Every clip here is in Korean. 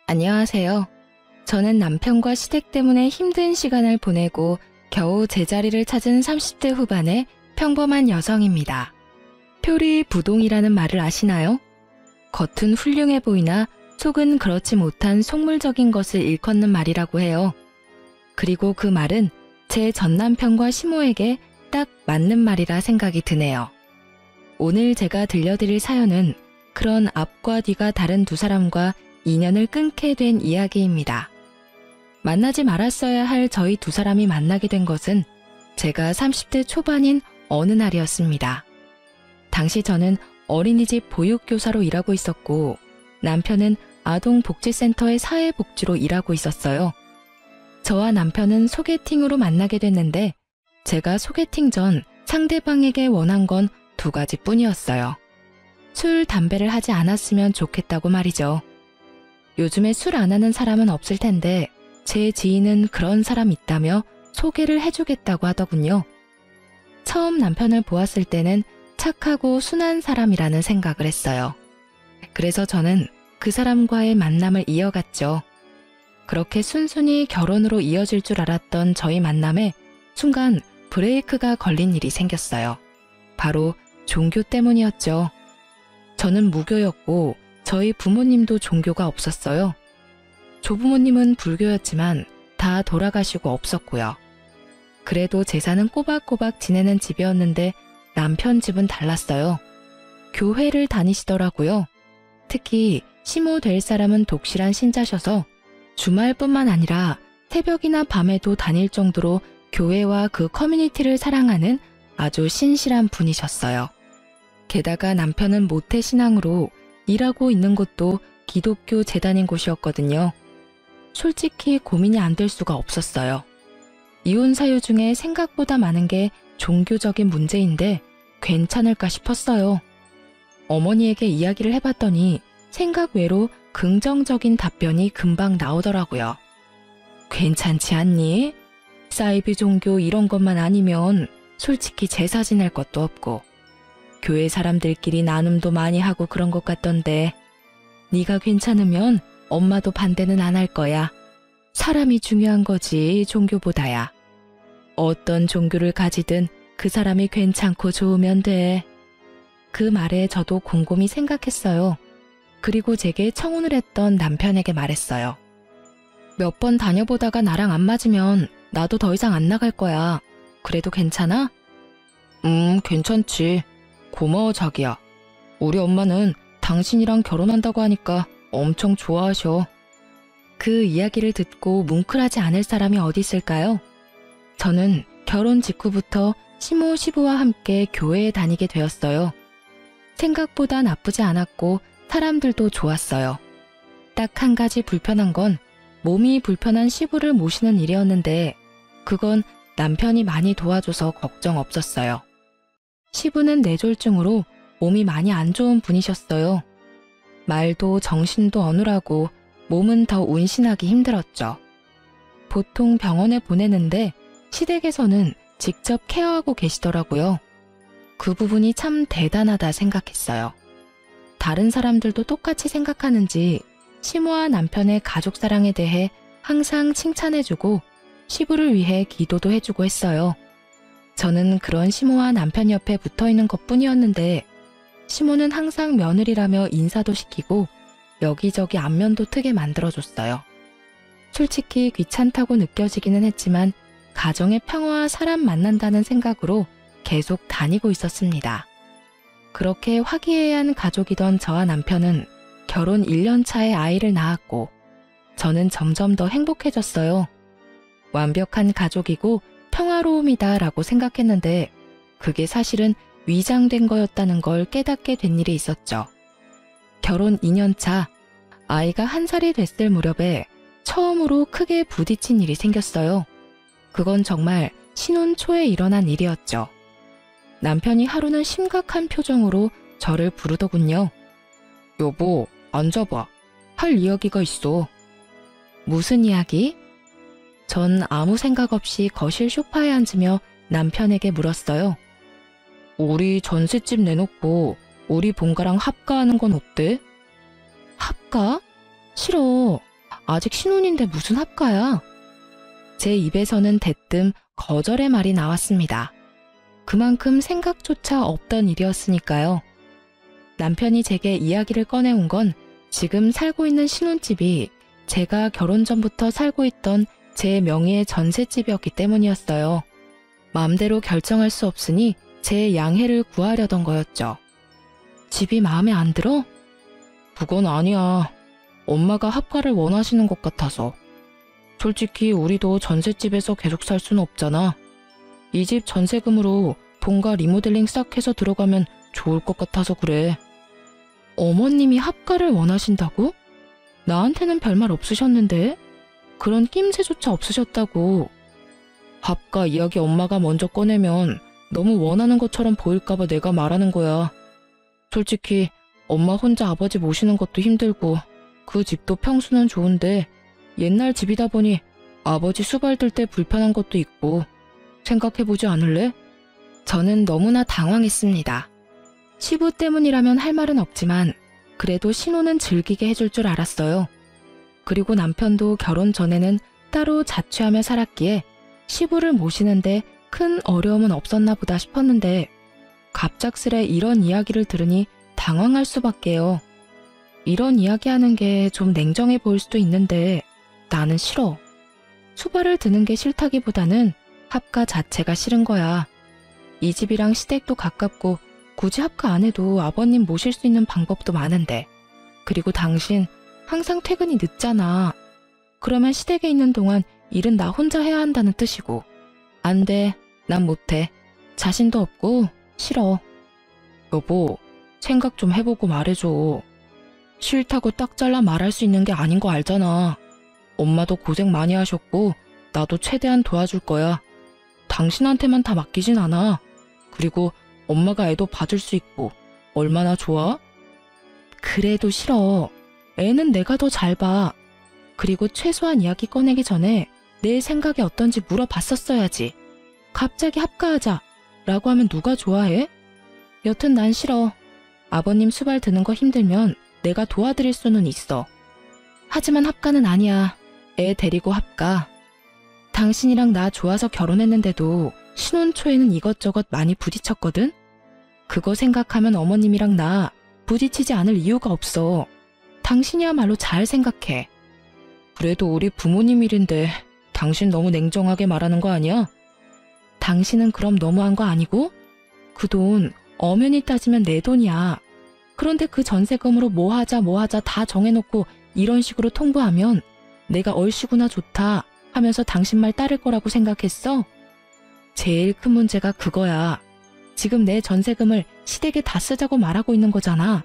안녕하세요. 저는 남편과 시댁 때문에 힘든 시간을 보내고 겨우 제자리를 찾은 30대 후반의 평범한 여성입니다. 표리부동이라는 말을 아시나요? 겉은 훌륭해 보이나 속은 그렇지 못한 속물적인 것을 일컫는 말이라고 해요. 그리고 그 말은 제 전남편과 시모에게 딱 맞는 말이라 생각이 드네요. 오늘 제가 들려드릴 사연은 그런 앞과 뒤가 다른 두 사람과 인연을 끊게 된 이야기입니다. 만나지 말았어야 할 저희 두 사람이 만나게 된 것은 제가 30대 초반인 어느 날이었습니다. 당시 저는 어린이집 보육교사로 일하고 있었고 남편은 아동복지센터의 사회복지로 일하고 있었어요. 저와 남편은 소개팅으로 만나게 됐는데 제가 소개팅 전 상대방에게 원한 건 두 가지뿐이었어요. 술, 담배를 하지 않았으면 좋겠다고 말이죠. 요즘에 술 안 하는 사람은 없을 텐데 제 지인은 그런 사람 있다며 소개를 해주겠다고 하더군요. 처음 남편을 보았을 때는 착하고 순한 사람이라는 생각을 했어요. 그래서 저는 그 사람과의 만남을 이어갔죠. 그렇게 순순히 결혼으로 이어질 줄 알았던 저희 만남에 순간 브레이크가 걸린 일이 생겼어요. 바로 종교 때문이었죠. 저는 무교였고 저희 부모님도 종교가 없었어요. 조부모님은 불교였지만 다 돌아가시고 없었고요. 그래도 제사는 꼬박꼬박 지내는 집이었는데 남편 집은 달랐어요. 교회를 다니시더라고요. 특히 시모 될 사람은 독실한 신자셔서 주말뿐만 아니라 새벽이나 밤에도 다닐 정도로 교회와 그 커뮤니티를 사랑하는 아주 신실한 분이셨어요. 게다가 남편은 모태신앙으로 일하고 있는 곳도 기독교 재단인 곳이었거든요. 솔직히 고민이 안 될 수가 없었어요. 이혼 사유 중에 생각보다 많은 게 종교적인 문제인데 괜찮을까 싶었어요. 어머니에게 이야기를 해봤더니 생각 외로 긍정적인 답변이 금방 나오더라고요. 괜찮지 않니? 사이비 종교 이런 것만 아니면 솔직히 제사 지낼 것도 없고 교회 사람들끼리 나눔도 많이 하고 그런 것 같던데 네가 괜찮으면 엄마도 반대는 안 할 거야. 사람이 중요한 거지 종교보다야. 어떤 종교를 가지든 그 사람이 괜찮고 좋으면 돼. 그 말에 저도 곰곰이 생각했어요. 그리고 제게 청혼을 했던 남편에게 말했어요. 몇 번 다녀보다가 나랑 안 맞으면 나도 더 이상 안 나갈 거야. 그래도 괜찮아? 괜찮지. 고마워 자기야. 우리 엄마는 당신이랑 결혼한다고 하니까 엄청 좋아하셔. 그 이야기를 듣고 뭉클하지 않을 사람이 어디 있을까요? 저는 결혼 직후부터 시모 시부와 함께 교회에 다니게 되었어요. 생각보다 나쁘지 않았고 사람들도 좋았어요. 딱 한 가지 불편한 건 몸이 불편한 시부를 모시는 일이었는데 그건 남편이 많이 도와줘서 걱정 없었어요. 시부는 뇌졸중으로 몸이 많이 안 좋은 분이셨어요. 말도 정신도 어눌하고 몸은 더 운신하기 힘들었죠. 보통 병원에 보내는데 시댁에서는 직접 케어하고 계시더라고요. 그 부분이 참 대단하다 생각했어요. 다른 사람들도 똑같이 생각하는지 시모와 남편의 가족 사랑에 대해 항상 칭찬해주고 시부를 위해 기도도 해주고 했어요. 저는 그런 시모와 남편 옆에 붙어있는 것뿐이었는데 시모는 항상 며느리라며 인사도 시키고 여기저기 안면도 트게 만들어줬어요. 솔직히 귀찮다고 느껴지기는 했지만 가정의 평화와 사람 만난다는 생각으로 계속 다니고 있었습니다. 그렇게 화기애애한 가족이던 저와 남편은 결혼 1년 차에 아이를 낳았고 저는 점점 더 행복해졌어요. 완벽한 가족이고 평화로움이다 라고 생각했는데 그게 사실은 위장된 거였다는 걸 깨닫게 된 일이 있었죠. 결혼 2년 차, 아이가 1살이 됐을 무렵에 처음으로 크게 부딪힌 일이 생겼어요. 그건 정말 신혼 초에 일어난 일이었죠. 남편이 하루는 심각한 표정으로 저를 부르더군요. 여보, 앉아봐. 할 이야기가 있어. 무슨 이야기? 전 아무 생각 없이 거실 소파에 앉으며 남편에게 물었어요. 우리 전셋집 내놓고 우리 본가랑 합가하는 건 어때? 합가? 싫어. 아직 신혼인데 무슨 합가야? 제 입에서는 대뜸 거절의 말이 나왔습니다. 그만큼 생각조차 없던 일이었으니까요. 남편이 제게 이야기를 꺼내온 건 지금 살고 있는 신혼집이 제가 결혼 전부터 살고 있던 제 명의의 전셋집이었기 때문이었어요. 마음대로 결정할 수 없으니 제 양해를 구하려던 거였죠. 집이 마음에 안 들어? 그건 아니야. 엄마가 합가를 원하시는 것 같아서. 솔직히 우리도 전셋집에서 계속 살 수는 없잖아. 이 집 전세금으로 본가 리모델링 싹 해서 들어가면 좋을 것 같아서 그래. 어머님이 합가를 원하신다고? 나한테는 별말 없으셨는데? 그런 낌새조차 없으셨다고. 합가 이야기 엄마가 먼저 꺼내면 너무 원하는 것처럼 보일까봐 내가 말하는 거야. 솔직히 엄마 혼자 아버지 모시는 것도 힘들고 그 집도 평수는 좋은데 옛날 집이다 보니 아버지 수발 들 때 불편한 것도 있고 생각해보지 않을래? 저는 너무나 당황했습니다. 시부 때문이라면 할 말은 없지만 그래도 신혼은 즐기게 해줄 줄 알았어요. 그리고 남편도 결혼 전에는 따로 자취하며 살았기에 시부를 모시는데 큰 어려움은 없었나 보다 싶었는데 갑작스레 이런 이야기를 들으니 당황할 수밖에요. 이런 이야기하는 게 좀 냉정해 보일 수도 있는데 나는 싫어. 수발을 드는 게 싫다기보다는 합가 자체가 싫은 거야. 이 집이랑 시댁도 가깝고 굳이 합가 안 해도 아버님 모실 수 있는 방법도 많은데. 그리고 당신 항상 퇴근이 늦잖아. 그러면 시댁에 있는 동안 일은 나 혼자 해야 한다는 뜻이고. 안 돼. 난 못해. 자신도 없고 싫어. 여보, 생각 좀 해보고 말해줘. 싫다고 딱 잘라 말할 수 있는 게 아닌 거 알잖아. 엄마도 고생 많이 하셨고 나도 최대한 도와줄 거야. 당신한테만 다 맡기진 않아. 그리고 엄마가 애도 봐줄 수 있고 얼마나 좋아? 그래도 싫어. 애는 내가 더 잘 봐. 그리고 최소한 이야기 꺼내기 전에 내 생각이 어떤지 물어봤었어야지. 갑자기 합가하자 라고 하면 누가 좋아해? 여튼 난 싫어. 아버님 수발 드는 거 힘들면 내가 도와드릴 수는 있어. 하지만 합가는 아니야. 애 데리고 합가. 당신이랑 나 좋아서 결혼했는데도 신혼 초에는 이것저것 많이 부딪혔거든? 그거 생각하면 어머님이랑 나 부딪히지 않을 이유가 없어. 당신이야말로 잘 생각해. 그래도 우리 부모님 일인데 당신 너무 냉정하게 말하는 거 아니야? 당신은 그럼 너무한 거 아니고? 그 돈 엄연히 따지면 내 돈이야. 그런데 그 전세금으로 뭐 하자 다 정해놓고 이런 식으로 통보하면 내가 얼씨구나 좋다 하면서 당신 말 따를 거라고 생각했어? 제일 큰 문제가 그거야. 지금 내 전세금을 시댁에 다 쓰자고 말하고 있는 거잖아.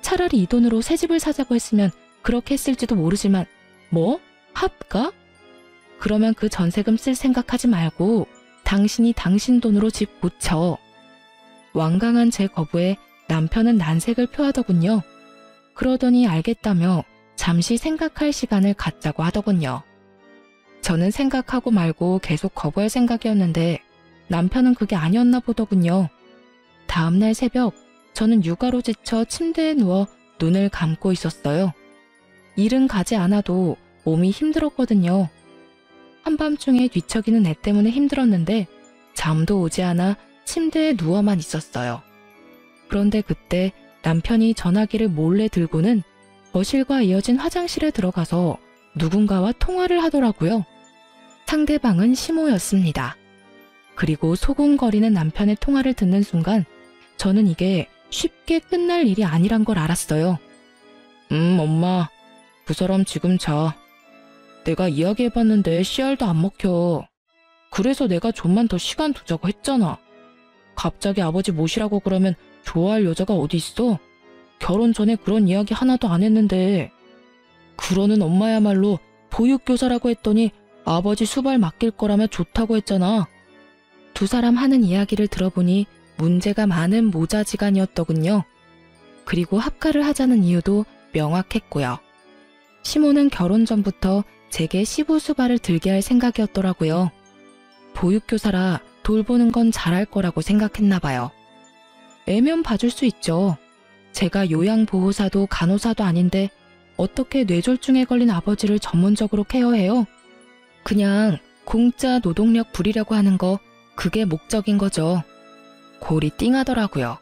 차라리 이 돈으로 새 집을 사자고 했으면 그렇게 했을지도 모르지만 뭐? 합가? 그러면 그 전세금 쓸 생각하지 말고 당신이 당신 돈으로 집 고쳐. 완강한 제 거부에 남편은 난색을 표하더군요. 그러더니 알겠다며 잠시 생각할 시간을 갖자고 하더군요. 저는 생각하고 말고 계속 거부할 생각이었는데 남편은 그게 아니었나 보더군요. 다음날 새벽 저는 육아로 지쳐 침대에 누워 눈을 감고 있었어요. 일은 가지 않아도 몸이 힘들었거든요. 한밤중에 뒤척이는 애 때문에 힘들었는데 잠도 오지 않아 침대에 누워만 있었어요. 그런데 그때 남편이 전화기를 몰래 들고는 거실과 이어진 화장실에 들어가서 누군가와 통화를 하더라고요. 상대방은 시모였습니다. 그리고 소곤거리는 남편의 통화를 듣는 순간 저는 이게 쉽게 끝날 일이 아니란 걸 알았어요. 엄마, 그 사람 지금 자. 내가 이야기해봤는데 씨알도 안 먹혀. 그래서 내가 좀만 더 시간 두자고 했잖아. 갑자기 아버지 모시라고 그러면 좋아할 여자가 어디 있어? 결혼 전에 그런 이야기 하나도 안 했는데. 그러는 엄마야말로 보육교사라고 했더니 아버지 수발 맡길 거라며 좋다고 했잖아. 두 사람 하는 이야기를 들어보니 문제가 많은 모자지간이었더군요. 그리고 합가를 하자는 이유도 명확했고요. 시모는 결혼 전부터 제게 시부 수발을 들게 할 생각이었더라고요. 보육교사라 돌보는 건 잘할 거라고 생각했나 봐요. 애면 봐줄 수 있죠. 제가 요양보호사도 간호사도 아닌데 어떻게 뇌졸중에 걸린 아버지를 전문적으로 케어해요? 그냥 공짜 노동력 부리려고 하는 거, 그게 목적인 거죠. 골이 띵하더라고요.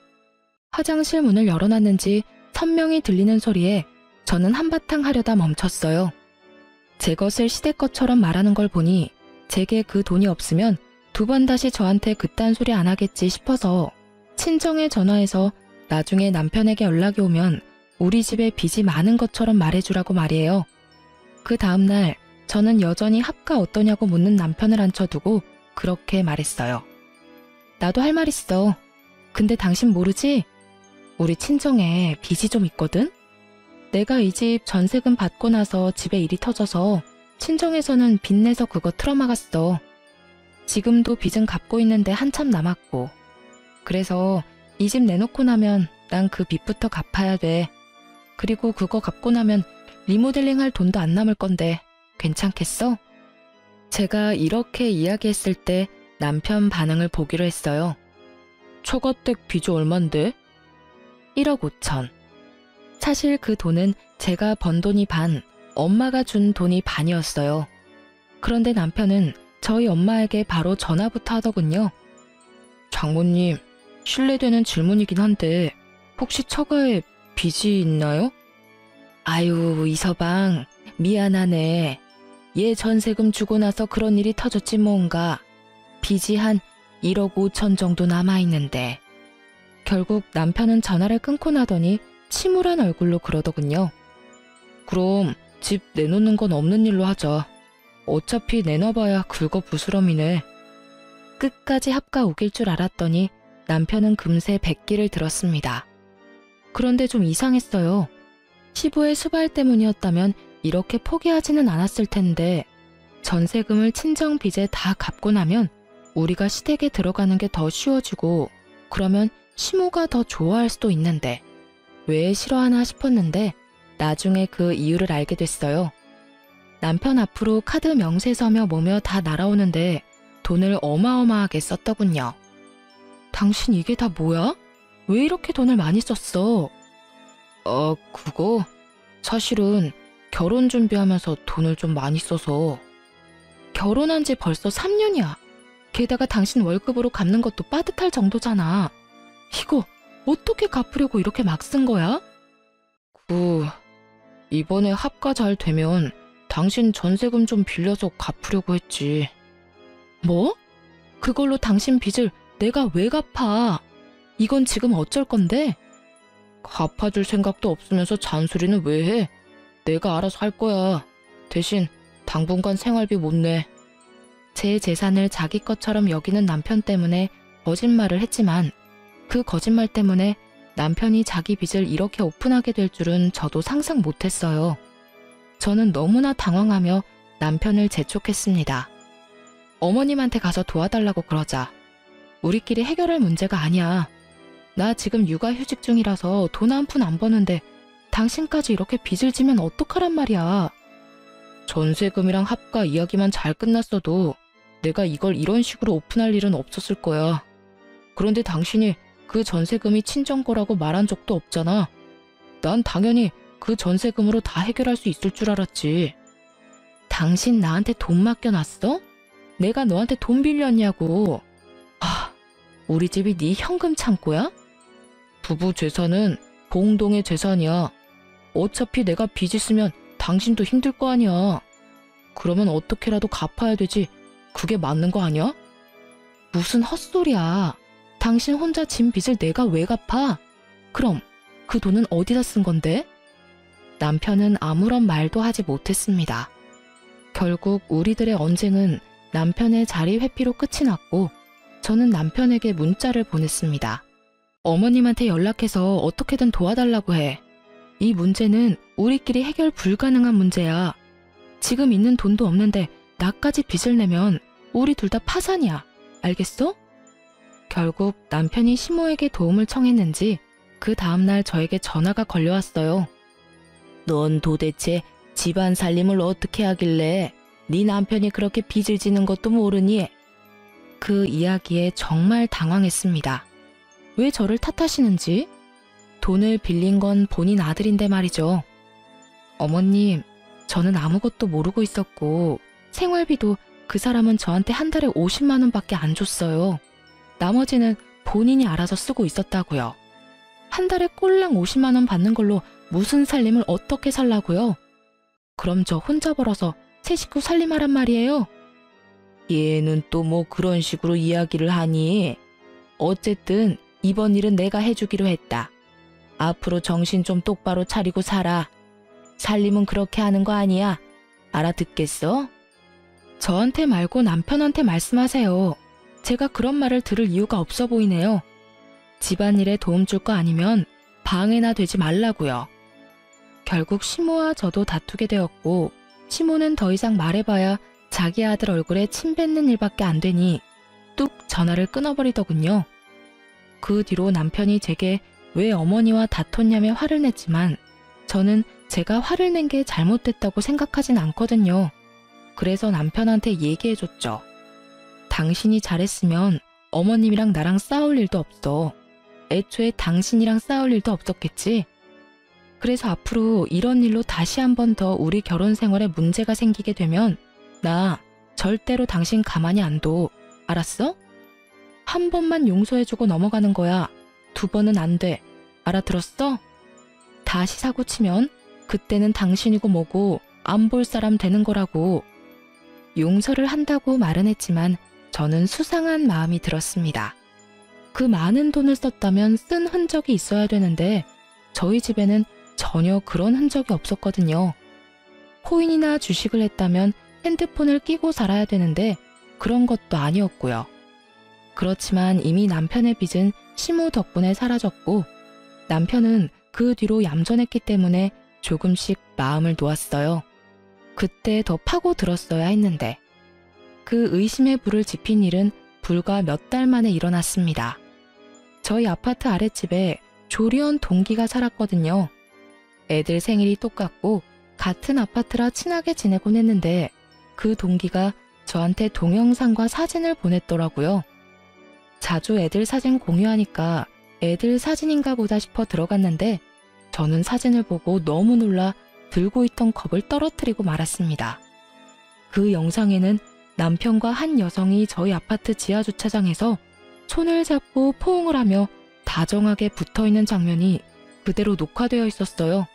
화장실 문을 열어놨는지 선명히 들리는 소리에 저는 한바탕 하려다 멈췄어요. 제 것을 시댁 것처럼 말하는 걸 보니 제게 그 돈이 없으면 2번 다시 저한테 그딴 소리 안 하겠지 싶어서 친정에 전화해서 나중에 남편에게 연락이 오면 우리 집에 빚이 많은 것처럼 말해주라고 말이에요. 그 다음날 저는 여전히 합가 어떠냐고 묻는 남편을 앉혀두고 그렇게 말했어요. 나도 할 말 있어. 근데 당신 모르지? 우리 친정에 빚이 좀 있거든? 내가 이 집 전세금 받고 나서 집에 일이 터져서 친정에서는 빚내서 그거 틀어막았어. 지금도 빚은 갚고 있는데 한참 남았고. 그래서 이 집 내놓고 나면 난 그 빚부터 갚아야 돼. 그리고 그거 갚고 나면 리모델링 할 돈도 안 남을 건데 괜찮겠어? 제가 이렇게 이야기했을 때 남편 반응을 보기로 했어요. 처가댁 빚이 얼만데? 1억 5천. 사실 그 돈은 제가 번 돈이 반, 엄마가 준 돈이 반이었어요. 그런데 남편은 저희 엄마에게 바로 전화부터 하더군요. 장모님, 실례되는 질문이긴 한데 혹시 처가에 빚이 있나요? 아유, 이서방, 미안하네. 얘 전세금 주고 나서 그런 일이 터졌지 뭔가. 빚이 한 1억 5천 정도 남아있는데. 결국 남편은 전화를 끊고 나더니 침울한 얼굴로 그러더군요. 그럼 집 내놓는 건 없는 일로 하자. 어차피 내놔봐야 긁어 부스럼이네. 끝까지 합가 우길 줄 알았더니 남편은 금세 백기를 들었습니다. 그런데 좀 이상했어요. 시부의 수발 때문이었다면 이렇게 포기하지는 않았을 텐데 전세금을 친정 빚에 다 갚고 나면 우리가 시댁에 들어가는 게 더 쉬워지고 그러면 시모가 더 좋아할 수도 있는데 왜 싫어하나 싶었는데 나중에 그 이유를 알게 됐어요. 남편 앞으로 카드 명세서며 뭐며 다 날아오는데 돈을 어마어마하게 썼더군요. 당신 이게 다 뭐야? 왜 이렇게 돈을 많이 썼어? 그거 사실은 결혼 준비하면서 돈을 좀 많이 써서. 결혼한 지 벌써 3년이야. 게다가 당신 월급으로 갚는 것도 빠듯할 정도잖아. 이거 어떻게 갚으려고 이렇게 막 쓴 거야? 이번에 합가 잘 되면 당신 전세금 좀 빌려서 갚으려고 했지. 뭐? 그걸로 당신 빚을 내가 왜 갚아? 이건 지금 어쩔 건데? 갚아줄 생각도 없으면서 잔소리는 왜 해? 내가 알아서 할 거야. 대신 당분간 생활비 못 내. 제 재산을 자기 것처럼 여기는 남편 때문에 거짓말을 했지만 그 거짓말 때문에 남편이 자기 빚을 이렇게 오픈하게 될 줄은 저도 상상 못했어요. 저는 너무나 당황하며 남편을 재촉했습니다. 어머님한테 가서 도와달라고 그러자. 우리끼리 해결할 문제가 아니야. 나 지금 육아휴직 중이라서 돈 한 푼 안 버는데 당신까지 이렇게 빚을 지면 어떡하란 말이야. 전세금이랑 합가 이야기만 잘 끝났어도 내가 이걸 이런 식으로 오픈할 일은 없었을 거야. 그런데 당신이 그 전세금이 친정 거라고 말한 적도 없잖아. 난 당연히 그 전세금으로 다 해결할 수 있을 줄 알았지. 당신 나한테 돈 맡겨놨어? 내가 너한테 돈 빌렸냐고. 우리 집이 네 현금 창고야? 부부 재산은 공동의 재산이야. 어차피 내가 빚 있으면 당신도 힘들 거 아니야. 그러면 어떻게라도 갚아야 되지. 그게 맞는 거 아니야? 무슨 헛소리야. 당신 혼자 진 빚을 내가 왜 갚아? 그럼 그 돈은 어디다 쓴 건데? 남편은 아무런 말도 하지 못했습니다. 결국 우리들의 언쟁은 남편의 자리 회피로 끝이 났고 저는 남편에게 문자를 보냈습니다. 어머님한테 연락해서 어떻게든 도와달라고 해. 이 문제는 우리끼리 해결 불가능한 문제야. 지금 있는 돈도 없는데 나까지 빚을 내면 우리 둘 다 파산이야. 알겠어? 결국 남편이 시모에게 도움을 청했는지 그 다음날 저에게 전화가 걸려왔어요. 넌 도대체 집안 살림을 어떻게 하길래 네 남편이 그렇게 빚을 지는 것도 모르니? 그 이야기에 정말 당황했습니다. 왜 저를 탓하시는지? 돈을 빌린 건 본인 아들인데 말이죠. 어머님, 저는 아무것도 모르고 있었고 생활비도 그 사람은 저한테 한 달에 50만 원밖에 안 줬어요. 나머지는 본인이 알아서 쓰고 있었다고요. 한 달에 꼴랑 50만 원 받는 걸로 무슨 살림을 어떻게 살라고요? 그럼 저 혼자 벌어서 세 식구 살림하란 말이에요? 얘는 또 뭐 그런 식으로 이야기를 하니? 어쨌든 이번 일은 내가 해주기로 했다. 앞으로 정신 좀 똑바로 차리고 살아. 살림은 그렇게 하는 거 아니야. 알아듣겠어? 저한테 말고 남편한테 말씀하세요. 제가 그런 말을 들을 이유가 없어 보이네요. 집안일에 도움 줄 거 아니면 방해나 되지 말라고요. 결국 시모와 저도 다투게 되었고 시모는 더 이상 말해봐야 자기 아들 얼굴에 침 뱉는 일밖에 안 되니 뚝 전화를 끊어버리더군요. 그 뒤로 남편이 제게 왜 어머니와 다퉜냐며 화를 냈지만 저는 제가 화를 낸 게 잘못됐다고 생각하진 않거든요. 그래서 남편한테 얘기해줬죠. 당신이 잘했으면 어머님이랑 나랑 싸울 일도 없어. 애초에 당신이랑 싸울 일도 없었겠지. 그래서 앞으로 이런 일로 다시 한 번 더 우리 결혼 생활에 문제가 생기게 되면 나 절대로 당신 가만히 안 둬. 알았어? 한 번만 용서해주고 넘어가는 거야. 두 번은 안 돼. 알아들었어? 다시 사고 치면 그때는 당신이고 뭐고 안 볼 사람 되는 거라고. 용서를 한다고 말은 했지만 저는 수상한 마음이 들었습니다. 그 많은 돈을 썼다면 쓴 흔적이 있어야 되는데 저희 집에는 전혀 그런 흔적이 없었거든요. 코인이나 주식을 했다면 핸드폰을 끼고 살아야 되는데 그런 것도 아니었고요. 그렇지만 이미 남편의 빚은 시모 덕분에 사라졌고 남편은 그 뒤로 얌전했기 때문에 조금씩 마음을 놓았어요. 그때 더 파고들었어야 했는데 그 의심의 불을 지핀 일은 불과 몇 달 만에 일어났습니다. 저희 아파트 아랫집에 조리원 동기가 살았거든요. 애들 생일이 똑같고 같은 아파트라 친하게 지내곤 했는데 그 동기가 저한테 동영상과 사진을 보냈더라고요. 자주 애들 사진 공유하니까 애들 사진인가 보다 싶어 들어갔는데 저는 사진을 보고 너무 놀라 들고 있던 컵을 떨어뜨리고 말았습니다. 그 영상에는 남편과 한 여성이 저희 아파트 지하주차장에서 손을 잡고 포옹을 하며 다정하게 붙어있는 장면이 그대로 녹화되어 있었어요.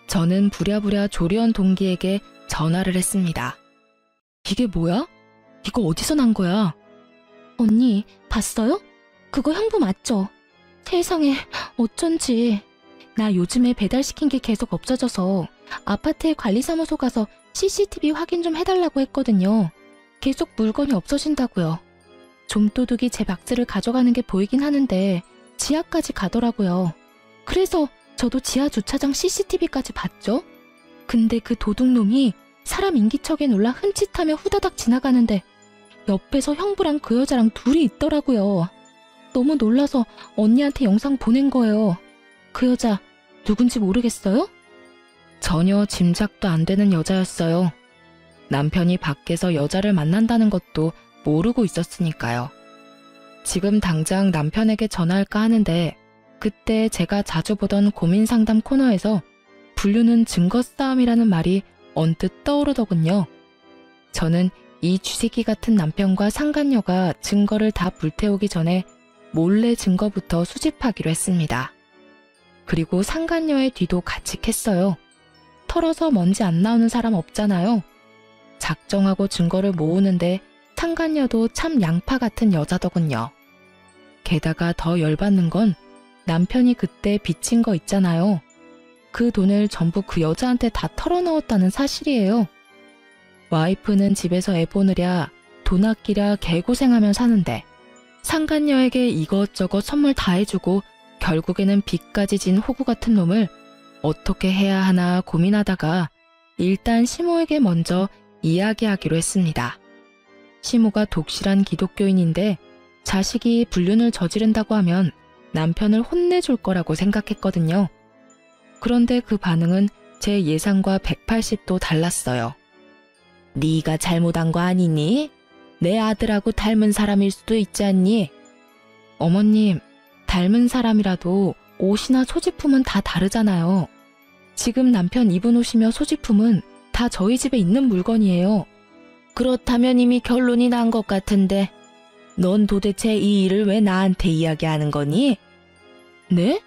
저는 부랴부랴 조리원 동기에게 전화를 했습니다. 이게 뭐야? 이거 어디서 난 거야? 언니, 봤어요? 그거 형부 맞죠? 세상에, 어쩐지. 나 요즘에 배달시킨 게 계속 없어져서 아파트에 관리사무소 가서 CCTV 확인 좀 해달라고 했거든요. 계속 물건이 없어진다고요. 좀도둑이 제 박스를 가져가는 게 보이긴 하는데 지하까지 가더라고요. 그래서 저도 지하 주차장 CCTV까지 봤죠. 근데 그 도둑놈이 사람 인기척에 놀라 흠칫하며 후다닥 지나가는데 옆에서 형부랑 그 여자랑 둘이 있더라고요. 너무 놀라서 언니한테 영상 보낸 거예요. 그 여자 누군지 모르겠어요? 전혀 짐작도 안 되는 여자였어요. 남편이 밖에서 여자를 만난다는 것도 모르고 있었으니까요. 지금 당장 남편에게 전화할까 하는데 그때 제가 자주 보던 고민상담 코너에서 불륜은 증거 싸움이라는 말이 언뜻 떠오르더군요. 저는 이 쥐새끼 같은 남편과 상간녀가 증거를 다 불태우기 전에 몰래 증거부터 수집하기로 했습니다. 그리고 상간녀의 뒤도 같이 캤어요. 털어서 먼지 안 나오는 사람 없잖아요. 작정하고 증거를 모으는데 상간녀도 참 양파 같은 여자더군요. 게다가 더 열받는 건 남편이 그때 빚진 거 있잖아요. 그 돈을 전부 그 여자한테 다 털어넣었다는 사실이에요. 와이프는 집에서 애 보느랴 돈 아끼랴 개고생하며 사는데 상간녀에게 이것저것 선물 다 해주고 결국에는 빚까지 진 호구 같은 놈을 어떻게 해야 하나 고민하다가 일단 시모에게 먼저 이야기하기로 했습니다. 시모가 독실한 기독교인인데 자식이 불륜을 저지른다고 하면 남편을 혼내줄 거라고 생각했거든요. 그런데 그 반응은 제 예상과 180도 달랐어요. 네가 잘못한 거 아니니? 내 아들하고 닮은 사람일 수도 있지 않니? 어머님, 닮은 사람이라도 옷이나 소지품은 다 다르잖아요. 지금 남편 입은 옷이며 소지품은 다 저희 집에 있는 물건이에요. 그렇다면 이미 결론이 난 것 같은데 넌 도대체 이 일을 왜 나한테 이야기하는 거니? 네?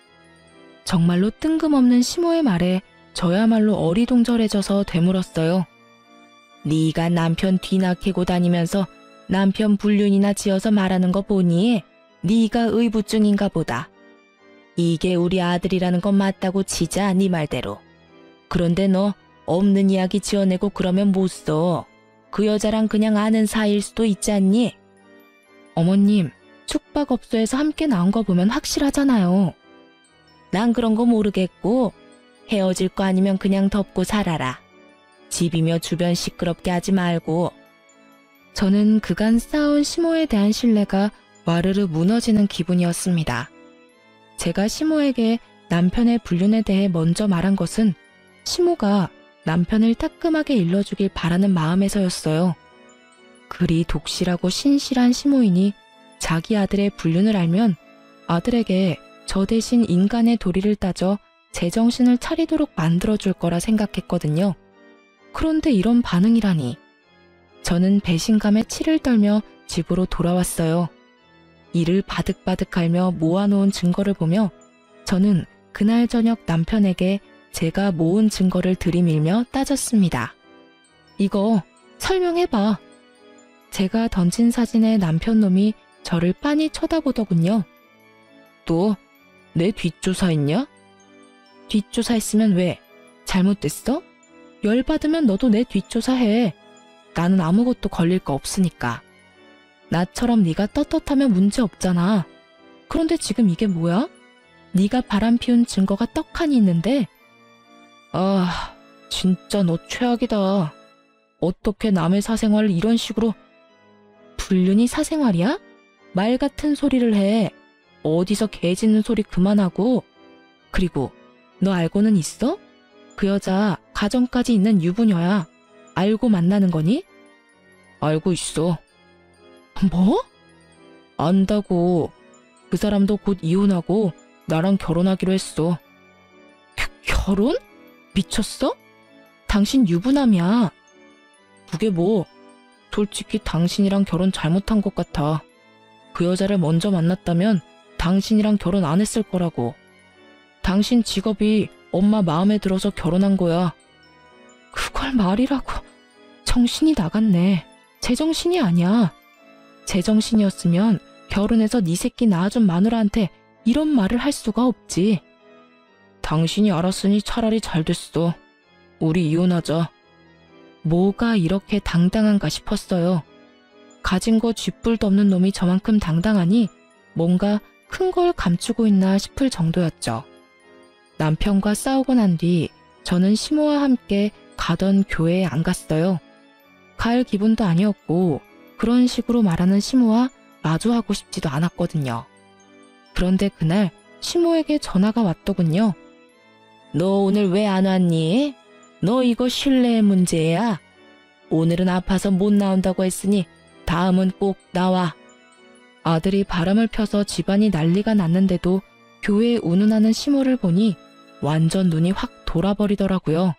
정말로 뜬금없는 시모의 말에 저야말로 어리둥절해져서 되물었어요. 네가 남편 뒤나 캐고 다니면서 남편 불륜이나 지어서 말하는 거 보니 네가 의부증인가 보다. 이게 우리 아들이라는 건 맞다고 치자, 네 말대로. 그런데 너 없는 이야기 지어내고 그러면 못 써. 그 여자랑 그냥 아는 사이일 수도 있지 않니? 어머님, 숙박업소에서 함께 나온 거 보면 확실하잖아요. 난 그런 거 모르겠고 헤어질 거 아니면 그냥 덮고 살아라. 집이며 주변 시끄럽게 하지 말고. 저는 그간 쌓아온 시모에 대한 신뢰가 와르르 무너지는 기분이었습니다. 제가 시모에게 남편의 불륜에 대해 먼저 말한 것은 시모가 남편을 따끔하게 일러주길 바라는 마음에서였어요. 그리 독실하고 신실한 시모이니 자기 아들의 불륜을 알면 아들에게 저 대신 인간의 도리를 따져 제정신을 차리도록 만들어줄 거라 생각했거든요. 그런데 이런 반응이라니. 저는 배신감에 치를 떨며 집으로 돌아왔어요. 이를 바득바득 앓며 모아놓은 증거를 보며 저는 그날 저녁 남편에게 제가 모은 증거를 들이밀며 따졌습니다. 이거 설명해봐. 제가 던진 사진에 남편 놈이 저를 빤히 쳐다보더군요. 또 내 뒷조사했냐? 뒷조사했으면 왜? 잘못됐어? 열받으면 너도 내 뒷조사해. 나는 아무것도 걸릴 거 없으니까. 나처럼 네가 떳떳하면 문제 없잖아. 그런데 지금 이게 뭐야? 네가 바람 피운 증거가 떡하니 있는데? 아, 진짜 너 최악이다. 어떻게 남의 사생활을 이런 식으로... 불륜이 사생활이야? 말 같은 소리를 해. 어디서 개 짖는 소리 그만하고. 그리고 너 알고는 있어? 그 여자 가정까지 있는 유부녀야. 알고 만나는 거니? 알고 있어. 뭐? 안다고. 그 사람도 곧 이혼하고 나랑 결혼하기로 했어. 결혼? 미쳤어? 당신 유부남이야. 그게 뭐, 솔직히 당신이랑 결혼 잘못한 것 같아. 그 여자를 먼저 만났다면 당신이랑 결혼 안 했을 거라고. 당신 직업이 엄마 마음에 들어서 결혼한 거야. 그걸 말이라고. 정신이 나갔네. 제정신이 아니야. 제정신이었으면 결혼해서 네 새끼 낳아준 마누라한테 이런 말을 할 수가 없지. 당신이 알았으니 차라리 잘 됐어. 우리 이혼하자. 뭐가 이렇게 당당한가 싶었어요. 가진 거 쥐뿔도 없는 놈이 저만큼 당당하니 뭔가 큰 걸 감추고 있나 싶을 정도였죠. 남편과 싸우고 난 뒤 저는 시모와 함께 가던 교회에 안 갔어요. 갈 기분도 아니었고 그런 식으로 말하는 시모와 마주하고 싶지도 않았거든요. 그런데 그날 시모에게 전화가 왔더군요. 너 오늘 왜 안 왔니? 너 이거 신뢰의 문제야. 오늘은 아파서 못 나온다고 했으니 다음은 꼭 나와. 아들이 바람을 펴서 집안이 난리가 났는데도 교회에 운운하는 시모를 보니 완전 눈이 확 돌아버리더라고요.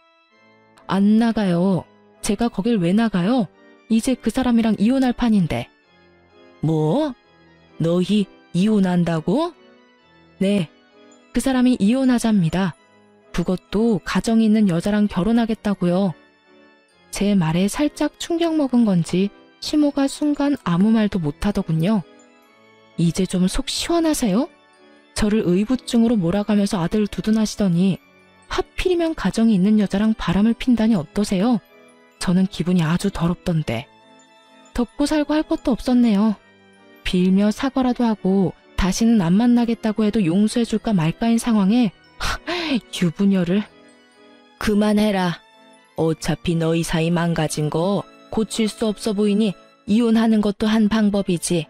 안 나가요. 제가 거길 왜 나가요? 이제 그 사람이랑 이혼할 판인데. 뭐? 너희 이혼한다고? 네, 그 사람이 이혼하자입니다. 그것도 가정이 있는 여자랑 결혼하겠다고요. 제 말에 살짝 충격 먹은 건지 시모가 순간 아무 말도 못하더군요. 이제 좀 속 시원하세요? 저를 의부증으로 몰아가면서 아들 두둔하시더니 하필이면 가정이 있는 여자랑 바람을 핀다니 어떠세요? 저는 기분이 아주 더럽던데. 덮고 살고 할 것도 없었네요. 빌며 사과라도 하고 다시는 안 만나겠다고 해도 용서해줄까 말까인 상황에 유부녀를. 그만해라. 어차피 너희 사이 망가진 거 고칠 수 없어 보이니 이혼하는 것도 한 방법이지.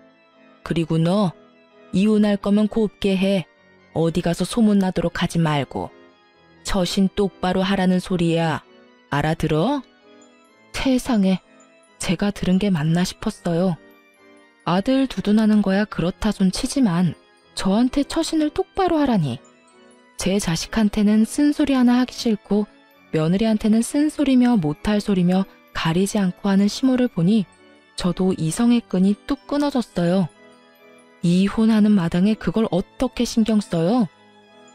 그리고 너 이혼할 거면 곱게 해. 어디 가서 소문나도록 하지 말고. 처신 똑바로 하라는 소리야. 알아들어? 세상에, 제가 들은 게 맞나 싶었어요. 아들 두둔하는 거야 그렇다 손 치지만 저한테 처신을 똑바로 하라니. 제 자식한테는 쓴소리 하나 하기 싫고 며느리한테는 쓴소리며 못할 소리며 가리지 않고 하는 시모를 보니 저도 이성의 끈이 뚝 끊어졌어요. 이혼하는 마당에 그걸 어떻게 신경 써요?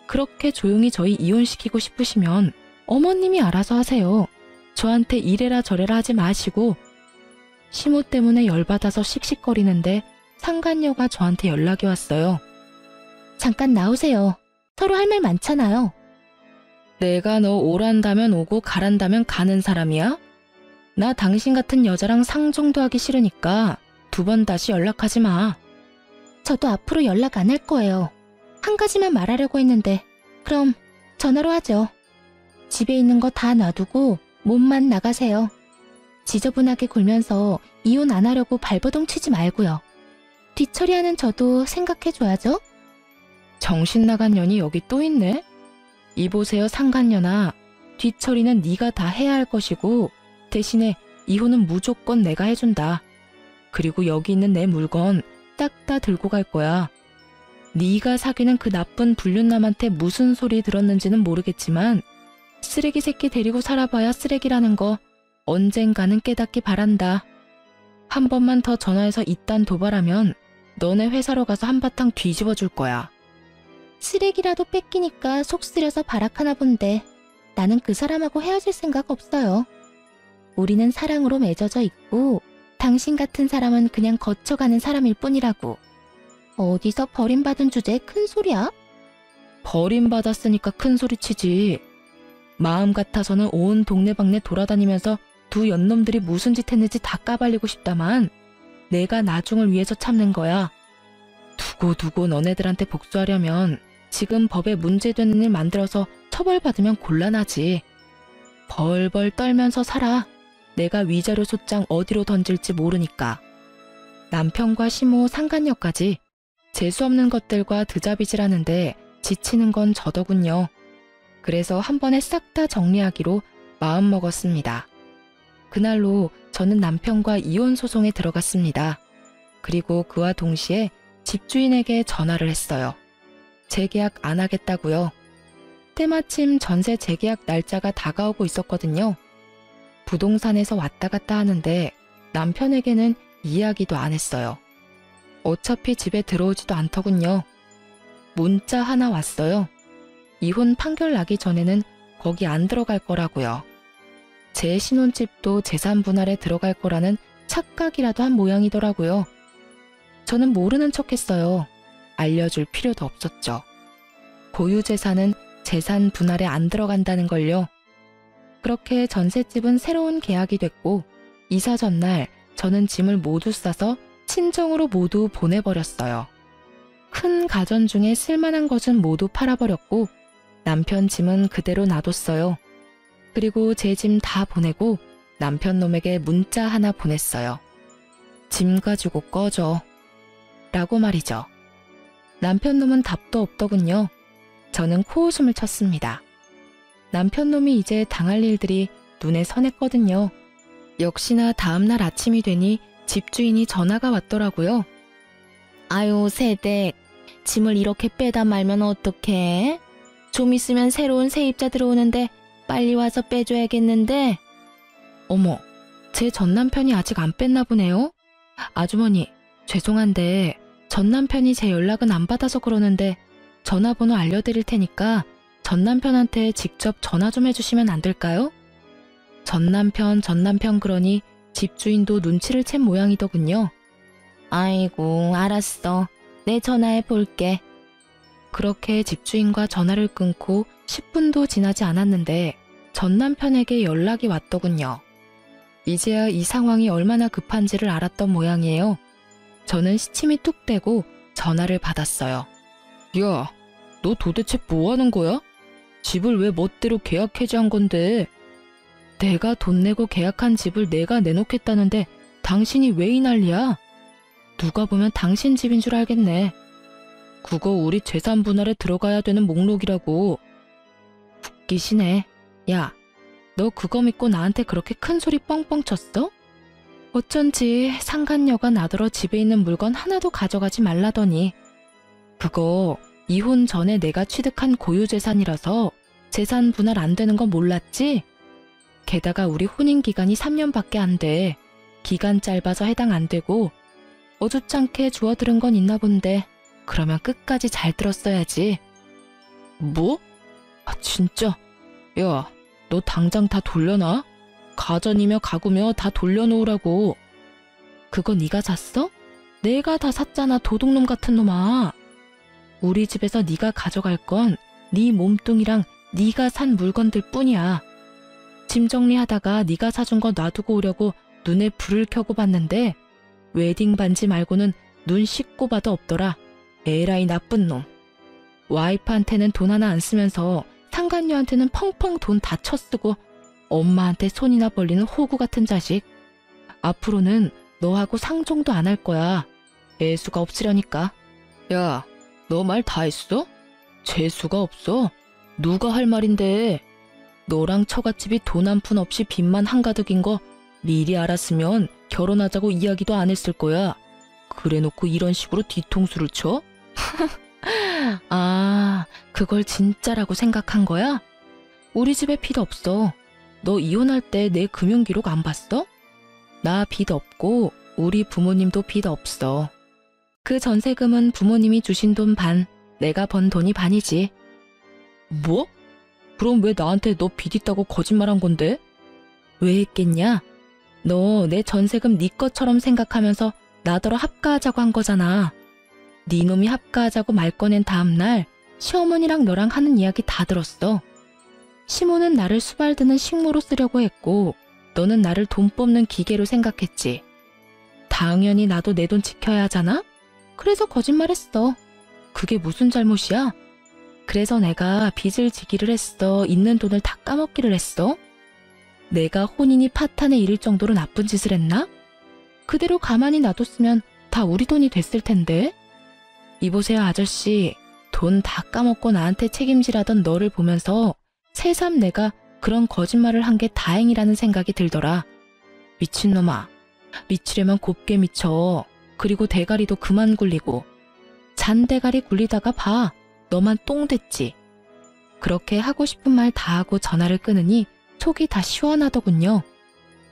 그렇게 조용히 저희 이혼시키고 싶으시면 어머님이 알아서 하세요. 저한테 이래라 저래라 하지 마시고. 시모 때문에 열받아서 씩씩거리는데 상간녀가 저한테 연락이 왔어요. 잠깐 나오세요. 서로 할 말 많잖아요. 내가 너 오란다면 오고 가란다면 가는 사람이야? 나 당신 같은 여자랑 상종도 하기 싫으니까 2번 다시 연락하지 마. 저도 앞으로 연락 안 할 거예요. 한 가지만 말하려고 했는데 그럼 전화로 하죠. 집에 있는 거 다 놔두고 몸만 나가세요. 지저분하게 굴면서 이혼 안 하려고 발버둥 치지 말고요. 뒤처리하는 저도 생각해줘야죠. 정신 나간 년이 여기 또 있네. 이보세요 상간년아. 뒤처리는 네가 다 해야 할 것이고 대신에 이혼은 무조건 내가 해준다. 그리고 여기 있는 내 물건 딱 다 들고 갈 거야. 네가 사귀는 그 나쁜 불륜남한테 무슨 소리 들었는지는 모르겠지만 쓰레기 새끼 데리고 살아봐야 쓰레기라는 거 언젠가는 깨닫기 바란다. 한 번만 더 전화해서 이딴 도발하면 너네 회사로 가서 한바탕 뒤집어 줄 거야. 쓰레기라도 뺏기니까 속 쓰려서 발악하나 본데 나는 그 사람하고 헤어질 생각 없어요. 우리는 사랑으로 맺어져 있고 당신 같은 사람은 그냥 거쳐가는 사람일 뿐이라고. 어디서 버림받은 주제에 큰 소리야? 버림받았으니까 큰 소리 치지. 마음 같아서는 온 동네방네 돌아다니면서 2 연놈들이 무슨 짓 했는지 다 까발리고 싶다만 내가 나중을 위해서 참는 거야. 두고 너네들한테 복수하려면 지금 법에 문제되는 일 만들어서 처벌받으면 곤란하지. 벌벌 떨면서 살아. 내가 위자료 소장 어디로 던질지 모르니까. 남편과 시모 상간녀까지 재수없는 것들과 드자비질하는데 지치는 건 저더군요. 그래서 한 번에 싹 다 정리하기로 마음먹었습니다. 그날로 저는 남편과 이혼 소송에 들어갔습니다. 그리고 그와 동시에 집주인에게 전화를 했어요. 재계약 안 하겠다고요. 때마침 전세 재계약 날짜가 다가오고 있었거든요. 부동산에서 왔다 갔다 하는데 남편에게는 이야기도 안 했어요. 어차피 집에 들어오지도 않더군요. 문자 하나 왔어요. 이혼 판결 나기 전에는 거기 안 들어갈 거라고요. 제 신혼집도 재산 분할에 들어갈 거라는 착각이라도 한 모양이더라고요. 저는 모르는 척했어요. 알려줄 필요도 없었죠. 고유 재산은 재산 분할에 안 들어간다는 걸요. 그렇게 전셋집은 새로운 계약이 됐고 이사 전날 저는 짐을 모두 싸서 친정으로 모두 보내버렸어요. 큰 가전 중에 쓸만한 것은 모두 팔아버렸고 남편 짐은 그대로 놔뒀어요. 그리고 제 짐 다 보내고 남편 놈에게 문자 하나 보냈어요. 짐 가지고 꺼져. 라고 말이죠. 남편 놈은 답도 없더군요. 저는 코웃음을 쳤습니다. 남편 놈이 이제 당할 일들이 눈에 선했거든요. 역시나 다음날 아침이 되니 집주인이 전화가 왔더라고요. 아유 새댁, 짐을 이렇게 빼다 말면 어떡해? 좀 있으면 새로운 세입자 들어오는데 빨리 와서 빼줘야겠는데. 어머, 제 전남편이 아직 안 뺐나 보네요. 아주머니, 죄송한데 전남편이 제 연락은 안 받아서 그러는데 전화번호 알려드릴 테니까 전남편한테 직접 전화 좀 해주시면 안 될까요? 전남편 그러니 집주인도 눈치를 챈 모양이더군요. 아이고, 알았어. 내 전화해 볼게. 그렇게 집주인과 전화를 끊고 10분도 지나지 않았는데 전남편에게 연락이 왔더군요. 이제야 이 상황이 얼마나 급한지를 알았던 모양이에요. 저는 시침이 뚝 떼고 전화를 받았어요. 야, 너 도대체 뭐 하는 거야? 집을 왜 멋대로 계약 해지한 건데? 내가 돈 내고 계약한 집을 내가 내놓겠다는데 당신이 왜 이 난리야? 누가 보면 당신 집인 줄 알겠네. 그거 우리 재산 분할에 들어가야 되는 목록이라고. 웃기시네. 야, 너 그거 믿고 나한테 그렇게 큰 소리 뻥뻥 쳤어? 어쩐지 상간녀가 나더러 집에 있는 물건 하나도 가져가지 말라더니. 그거 이혼 전에 내가 취득한 고유재산이라서 재산 분할 안 되는 건 몰랐지? 게다가 우리 혼인 기간이 3년밖에 안 돼. 기간 짧아서 해당 안 되고 어줍잖게 주워들은 건 있나 본데 그러면 끝까지 잘 들었어야지. 뭐? 아 진짜? 야, 너 당장 다 돌려놔? 가전이며 가구며 다 돌려놓으라고. 그거 네가 샀어? 내가 다 샀잖아, 도둑놈 같은 놈아. 우리 집에서 네가 가져갈 건 네 몸뚱이랑 네가 산 물건들 뿐이야. 짐 정리하다가 네가 사준 거 놔두고 오려고 눈에 불을 켜고 봤는데 웨딩 반지 말고는 눈 씻고 봐도 없더라. 에라이 나쁜 놈. 와이프한테는 돈 하나 안 쓰면서 상간녀한테는 펑펑 돈 다 쳐쓰고 엄마한테 손이나 벌리는 호구 같은 자식. 앞으로는 너하고 상종도 안 할 거야. 애수가 없으려니까. 야, 너 말 다 했어? 재수가 없어? 누가 할 말인데. 너랑 처갓집이 돈 한 푼 없이 빚만 한가득인 거 미리 알았으면 결혼하자고 이야기도 안 했을 거야. 그래놓고 이런 식으로 뒤통수를 쳐? 아, 그걸 진짜라고 생각한 거야? 우리 집에 빚 없어. 너 이혼할 때 내 금융기록 안 봤어? 나 빚 없고 우리 부모님도 빚 없어. 그 전세금은 부모님이 주신 돈 반, 내가 번 돈이 반이지. 뭐? 그럼 왜 나한테 너 빚 있다고 거짓말한 건데? 왜 했겠냐? 너 내 전세금 네 것처럼 생각하면서 나더러 합가하자고 한 거잖아. 네 놈이 합가하자고 말 꺼낸 다음날 시어머니랑 너랑 하는 이야기 다 들었어. 시모는 나를 수발드는 식모로 쓰려고 했고 너는 나를 돈 뽑는 기계로 생각했지. 당연히 나도 내 돈 지켜야 하잖아? 그래서 거짓말했어. 그게 무슨 잘못이야? 그래서 내가 빚을 지기를 했어? 있는 돈을 다 까먹기를 했어? 내가 혼인이 파탄에 이를 정도로 나쁜 짓을 했나? 그대로 가만히 놔뒀으면 다 우리 돈이 됐을 텐데. 이보세요 아저씨, 돈 다 까먹고 나한테 책임지라던 너를 보면서 새삼 내가 그런 거짓말을 한 게 다행이라는 생각이 들더라. 미친놈아, 미치려면 곱게 미쳐. 그리고 대가리도 그만 굴리고. 잔대가리 굴리다가 봐, 너만 똥 됐지. 그렇게 하고 싶은 말 다 하고 전화를 끊으니 속이 다 시원하더군요.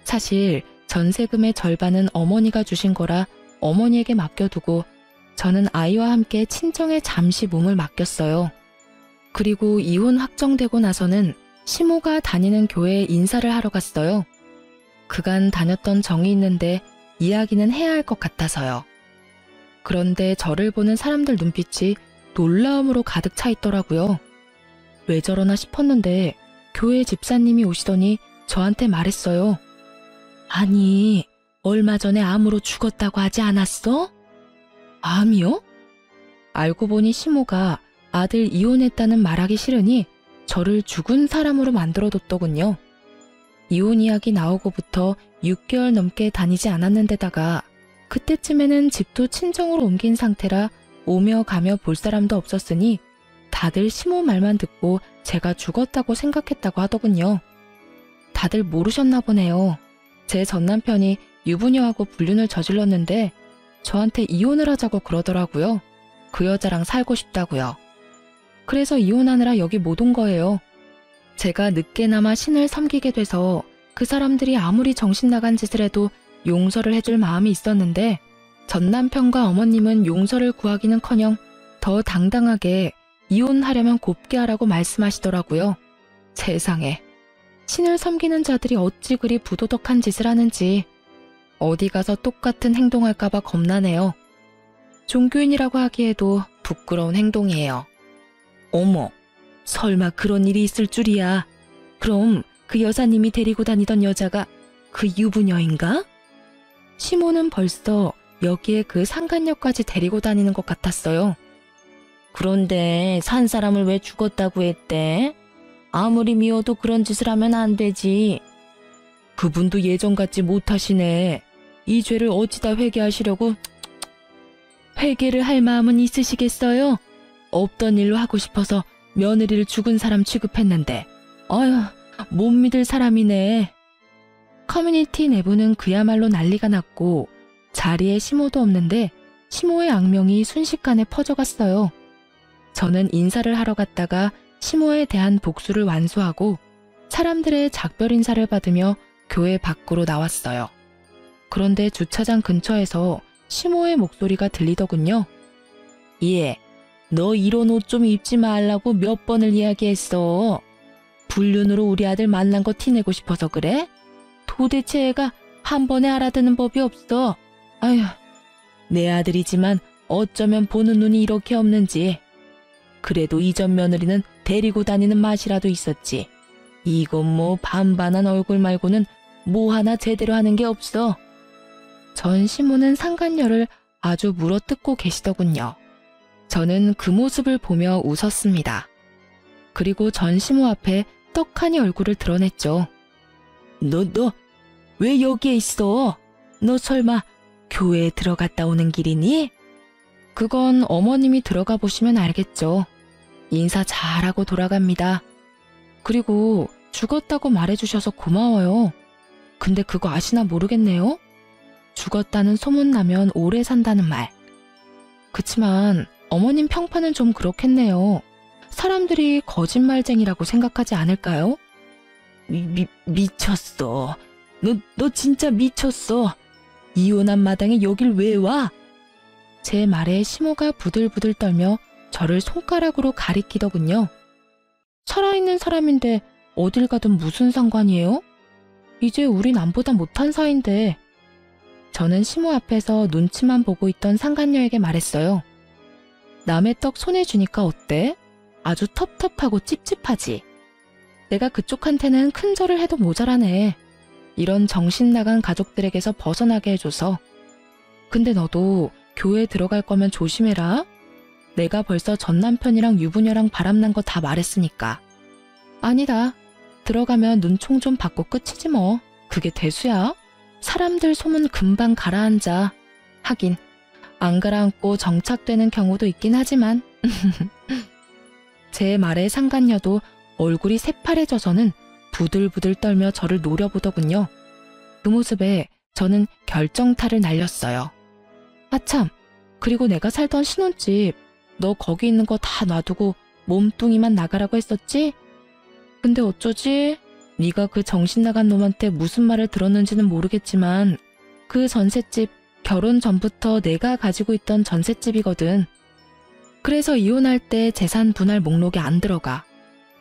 사실 전세금의 절반은 어머니가 주신 거라 어머니에게 맡겨두고 저는 아이와 함께 친정에 잠시 몸을 맡겼어요. 그리고 이혼 확정되고 나서는 시모가 다니는 교회에 인사를 하러 갔어요. 그간 다녔던 정이 있는데 이야기는 해야 할 것 같아서요. 그런데 저를 보는 사람들 눈빛이 놀라움으로 가득 차 있더라고요. 왜 저러나 싶었는데 교회 집사님이 오시더니 저한테 말했어요. 아니, 얼마 전에 암으로 죽었다고 하지 않았어? 암이요? 알고 보니 시모가 아들 이혼했다는 말하기 싫으니 저를 죽은 사람으로 만들어뒀더군요. 이혼 이야기 나오고부터 6개월 넘게 다니지 않았는데다가 그때쯤에는 집도 친정으로 옮긴 상태라 오며 가며 볼 사람도 없었으니 다들 시모 말만 듣고 제가 죽었다고 생각했다고 하더군요. 다들 모르셨나 보네요. 제 전남편이 유부녀하고 불륜을 저질렀는데 저한테 이혼을 하자고 그러더라고요. 그 여자랑 살고 싶다고요. 그래서 이혼하느라 여기 못 온 거예요. 제가 늦게나마 신을 섬기게 돼서 그 사람들이 아무리 정신 나간 짓을 해도 용서를 해줄 마음이 있었는데 전남편과 어머님은 용서를 구하기는커녕 더 당당하게 이혼하려면 곱게 하라고 말씀하시더라고요. 세상에, 신을 섬기는 자들이 어찌 그리 부도덕한 짓을 하는지 어디 가서 똑같은 행동할까봐 겁나네요. 종교인이라고 하기에도 부끄러운 행동이에요. 어머, 설마 그런 일이 있을 줄이야. 그럼 그 여사님이 데리고 다니던 여자가 그 유부녀인가? 시모는 벌써 여기에 그 상간녀까지 데리고 다니는 것 같았어요. 그런데 산 사람을 왜 죽었다고 했대? 아무리 미워도 그런 짓을 하면 안 되지. 그분도 예전 같지 못하시네. 이 죄를 어찌다 회개하시려고. 회개를 할 마음은 있으시겠어요? 없던 일로 하고 싶어서 며느리를 죽은 사람 취급했는데. 아휴, 못 믿을 사람이네. 커뮤니티 내부는 그야말로 난리가 났고 자리에 시모도 없는데 시모의 악명이 순식간에 퍼져갔어요. 저는 인사를 하러 갔다가 시모에 대한 복수를 완수하고 사람들의 작별 인사를 받으며 교회 밖으로 나왔어요. 그런데 주차장 근처에서 시모의 목소리가 들리더군요. 예, 너 이런 옷 좀 입지 말라고 몇 번을 이야기했어. 불륜으로 우리 아들 만난 거 티내고 싶어서 그래? 도대체 애가 한 번에 알아듣는 법이 없어. 아휴, 내 아들이지만 어쩌면 보는 눈이 이렇게 없는지. 그래도 이전 며느리는 데리고 다니는 맛이라도 있었지. 이건 뭐 반반한 얼굴 말고는 뭐 하나 제대로 하는 게 없어. 전 시모는 상간녀를 아주 물어뜯고 계시더군요. 저는 그 모습을 보며 웃었습니다. 그리고 전 시모 앞에 떡하니 얼굴을 드러냈죠. 너 왜 여기에 있어? 너 설마 교회에 들어갔다 오는 길이니? 그건 어머님이 들어가 보시면 알겠죠. 인사 잘하고 돌아갑니다. 그리고 죽었다고 말해주셔서 고마워요. 근데 그거 아시나 모르겠네요. 죽었다는 소문나면 오래 산다는 말. 그치만 어머님 평판은 좀 그렇겠네요. 사람들이 거짓말쟁이라고 생각하지 않을까요? 미쳤어. 너 진짜 미쳤어. 이혼한 마당에 여길 왜 와? 제 말에 시모가 부들부들 떨며 저를 손가락으로 가리키더군요. 살아있는 사람인데 어딜 가든 무슨 상관이에요? 이제 우리 남보다 못한 사이인데. 저는 시모 앞에서 눈치만 보고 있던 상간녀에게 말했어요. 남의 떡 손에 주니까 어때? 아주 텁텁하고 찝찝하지. 내가 그쪽한테는 큰 절을 해도 모자라네. 이런 정신 나간 가족들에게서 벗어나게 해줘서. 근데 너도 교회 들어갈 거면 조심해라. 내가 벌써 전 남편이랑 유부녀랑 바람난 거 다 말했으니까. 아니다. 들어가면 눈총 좀 받고 끝이지 뭐. 그게 대수야. 사람들 소문 금방 가라앉아. 하긴 안 가라앉고 정착되는 경우도 있긴 하지만. 제 말에 상간녀도 얼굴이 새파래져서는 부들부들 떨며 저를 노려보더군요. 그 모습에 저는 결정타를 날렸어요. 아참, 그리고 내가 살던 신혼집, 너 거기 있는 거 다 놔두고 몸뚱이만 나가라고 했었지? 근데 어쩌지? 네가 그 정신나간 놈한테 무슨 말을 들었는지는 모르겠지만 그 전셋집 결혼 전부터 내가 가지고 있던 전셋집이거든. 그래서 이혼할 때 재산 분할 목록에 안 들어가.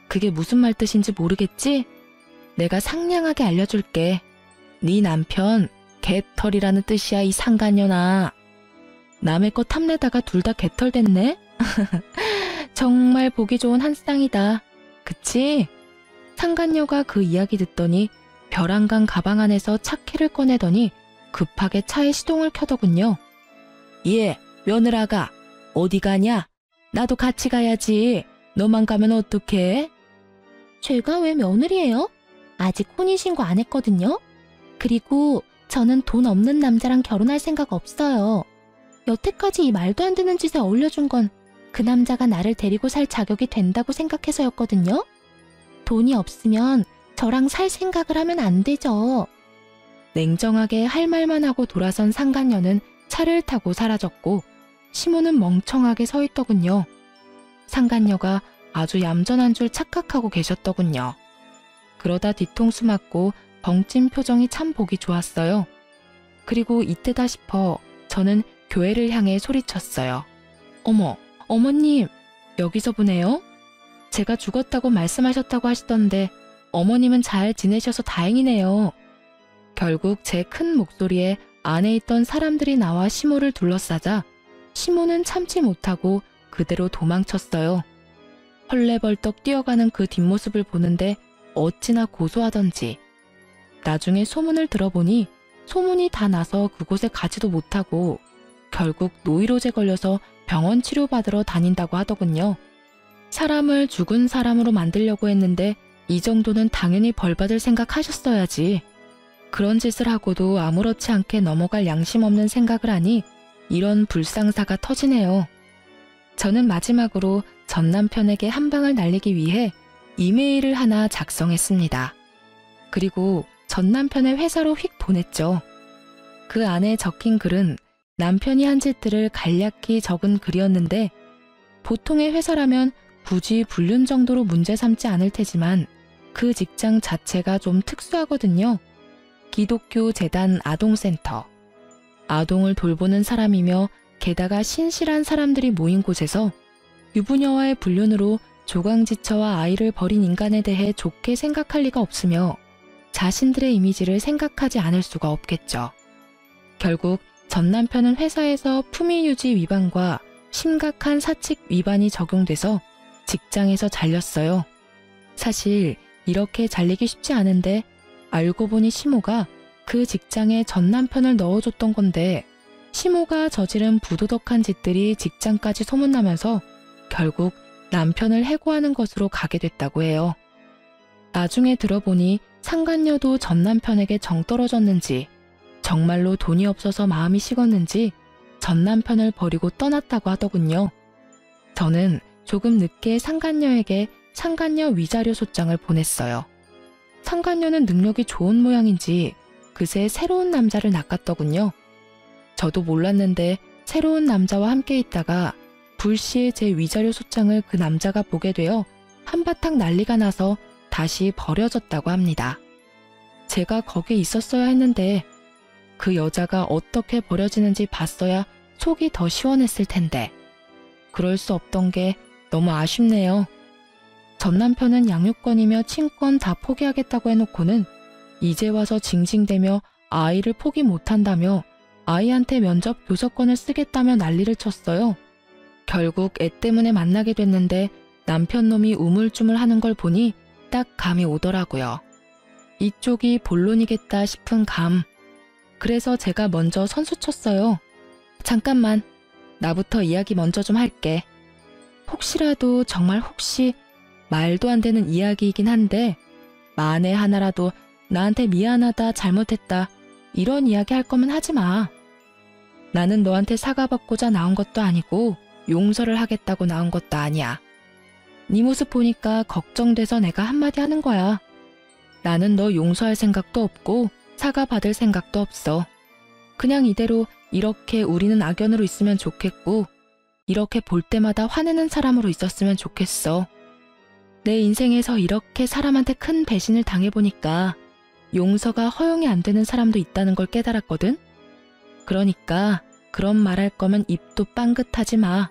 그게 무슨 말 뜻인지 모르겠지? 내가 상냥하게 알려줄게. 네 남편 개털이라는 뜻이야, 이 상간녀나. 남의 거 탐내다가 둘 다 개털 됐네? 정말 보기 좋은 한 쌍이다. 그치? 상간녀가 그 이야기 듣더니 벼랑간 가방 안에서 차키를 꺼내더니 급하게 차에 시동을 켜더군요. 예, 며느라가 어디 가냐? 나도 같이 가야지. 너만 가면 어떡해? 제가 왜 며느리예요? 아직 혼인신고 안 했거든요. 그리고 저는 돈 없는 남자랑 결혼할 생각 없어요. 여태까지 이 말도 안 되는 짓에 어울려준 건 그 남자가 나를 데리고 살 자격이 된다고 생각해서였거든요. 돈이 없으면 저랑 살 생각을 하면 안 되죠. 냉정하게 할 말만 하고 돌아선 상간녀는 차를 타고 사라졌고 시모는 멍청하게 서 있더군요. 상간녀가 아주 얌전한 줄 착각하고 계셨더군요. 그러다 뒤통수 맞고 벙찐 표정이 참 보기 좋았어요. 그리고 이때다 싶어 저는 교회를 향해 소리쳤어요. 어머, 어머님, 여기서 보네요. 제가 죽었다고 말씀하셨다고 하시던데 어머님은 잘 지내셔서 다행이네요. 결국 제 큰 목소리에 안에 있던 사람들이 나와 시모를 둘러싸자 시모는 참지 못하고 그대로 도망쳤어요. 헐레벌떡 뛰어가는 그 뒷모습을 보는데 어찌나 고소하던지. 나중에 소문을 들어보니 소문이 다 나서 그곳에 가지도 못하고 결국 노이로제 걸려서 병원 치료받으러 다닌다고 하더군요. 사람을 죽은 사람으로 만들려고 했는데 이 정도는 당연히 벌받을 생각하셨어야지. 그런 짓을 하고도 아무렇지 않게 넘어갈 양심 없는 생각을 하니 이런 불상사가 터지네요. 저는 마지막으로 전 남편에게 한 방을 날리기 위해 이메일을 하나 작성했습니다. 그리고 전 남편의 회사로 휙 보냈죠. 그 안에 적힌 글은 남편이 한 짓들을 간략히 적은 글이었는데 보통의 회사라면 굳이 불륜 정도로 문제 삼지 않을 테지만 그 직장 자체가 좀 특수하거든요. 기독교 재단 아동센터. 아동을 돌보는 사람이며 게다가 신실한 사람들이 모인 곳에서 유부녀와의 불륜으로 조강지처와 아이를 버린 인간에 대해 좋게 생각할 리가 없으며 자신들의 이미지를 생각하지 않을 수가 없겠죠. 결국 전 남편은 회사에서 품위유지 위반과 심각한 사칙 위반이 적용돼서 직장에서 잘렸어요. 사실 이렇게 잘리기 쉽지 않은데 알고 보니 시모가 그 직장에 전 남편을 넣어줬던 건데 시모가 저지른 부도덕한 짓들이 직장까지 소문나면서 결국 남편을 해고하는 것으로 가게 됐다고 해요. 나중에 들어보니 상간녀도 전 남편에게 정 떨어졌는지 정말로 돈이 없어서 마음이 식었는지 전 남편을 버리고 떠났다고 하더군요. 저는 조금 늦게 상간녀에게 상간녀 위자료 소장을 보냈어요. 상간녀는 능력이 좋은 모양인지 그새 새로운 남자를 낚았더군요. 저도 몰랐는데 새로운 남자와 함께 있다가 불시에 제 위자료 소장을 그 남자가 보게 되어 한바탕 난리가 나서 다시 버려졌다고 합니다. 제가 거기 있었어야 했는데 그 여자가 어떻게 버려지는지 봤어야 속이 더 시원했을 텐데 그럴 수 없던 게 너무 아쉽네요. 전 남편은 양육권이며 친권 다 포기하겠다고 해놓고는 이제 와서 징징대며 아이를 포기 못한다며 아이한테 면접 교섭권을 쓰겠다며 난리를 쳤어요. 결국 애 때문에 만나게 됐는데 남편 놈이 우물쭈물 하는 걸 보니 딱 감이 오더라고요. 이쪽이 본론이겠다 싶은 감. 그래서 제가 먼저 선수 쳤어요. 잠깐만, 나부터 이야기 먼저 좀 할게. 혹시라도 정말 혹시 말도 안 되는 이야기이긴 한데 만에 하나라도 나한테 미안하다 잘못했다 이런 이야기 할 거면 하지 마. 나는 너한테 사과받고자 나온 것도 아니고 용서를 하겠다고 나온 것도 아니야. 네 모습 보니까 걱정돼서 내가 한마디 하는 거야. 나는 너 용서할 생각도 없고 사과받을 생각도 없어. 그냥 이대로 이렇게 우리는 악연으로 있으면 좋겠고 이렇게 볼 때마다 화내는 사람으로 있었으면 좋겠어. 내 인생에서 이렇게 사람한테 큰 배신을 당해보니까 용서가 허용이 안 되는 사람도 있다는 걸 깨달았거든? 그러니까 그런 말할 거면 입도 빵긋하지 마.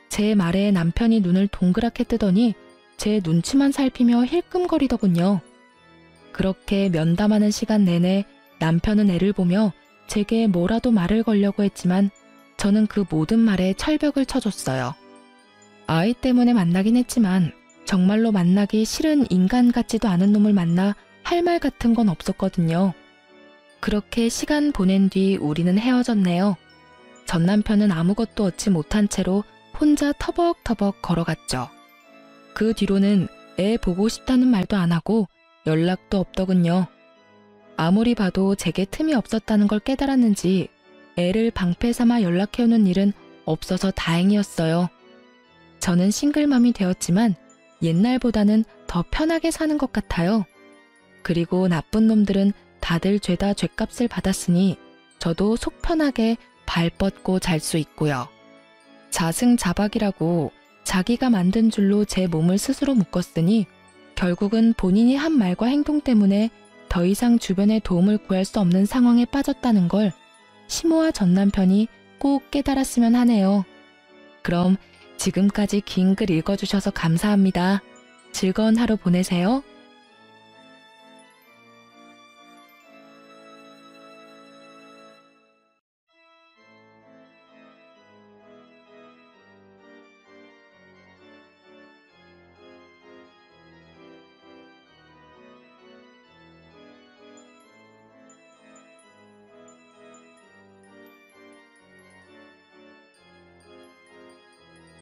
제 말에 남편이 눈을 동그랗게 뜨더니 제 눈치만 살피며 힐끔거리더군요. 그렇게 면담하는 시간 내내 남편은 애를 보며 제게 뭐라도 말을 걸려고 했지만 저는 그 모든 말에 철벽을 쳐줬어요. 아이 때문에 만나긴 했지만 정말로 만나기 싫은 인간 같지도 않은 놈을 만나 할 말 같은 건 없었거든요. 그렇게 시간 보낸 뒤 우리는 헤어졌네요. 전 남편은 아무것도 얻지 못한 채로 혼자 터벅터벅 걸어갔죠. 그 뒤로는 애 보고 싶다는 말도 안 하고 연락도 없더군요. 아무리 봐도 제게 틈이 없었다는 걸 깨달았는지 애를 방패 삼아 연락해오는 일은 없어서 다행이었어요. 저는 싱글맘이 되었지만 옛날보다는 더 편하게 사는 것 같아요. 그리고 나쁜 놈들은 다들 죄다 죗값을 받았으니 저도 속 편하게 발 뻗고 잘 수 있고요. 자승자박이라고 자기가 만든 줄로 제 몸을 스스로 묶었으니 결국은 본인이 한 말과 행동 때문에 더 이상 주변의 도움을 구할 수 없는 상황에 빠졌다는 걸 시모와 전 남편이 꼭 깨달았으면 하네요. 그럼 지금까지 긴 글 읽어주셔서 감사합니다. 즐거운 하루 보내세요.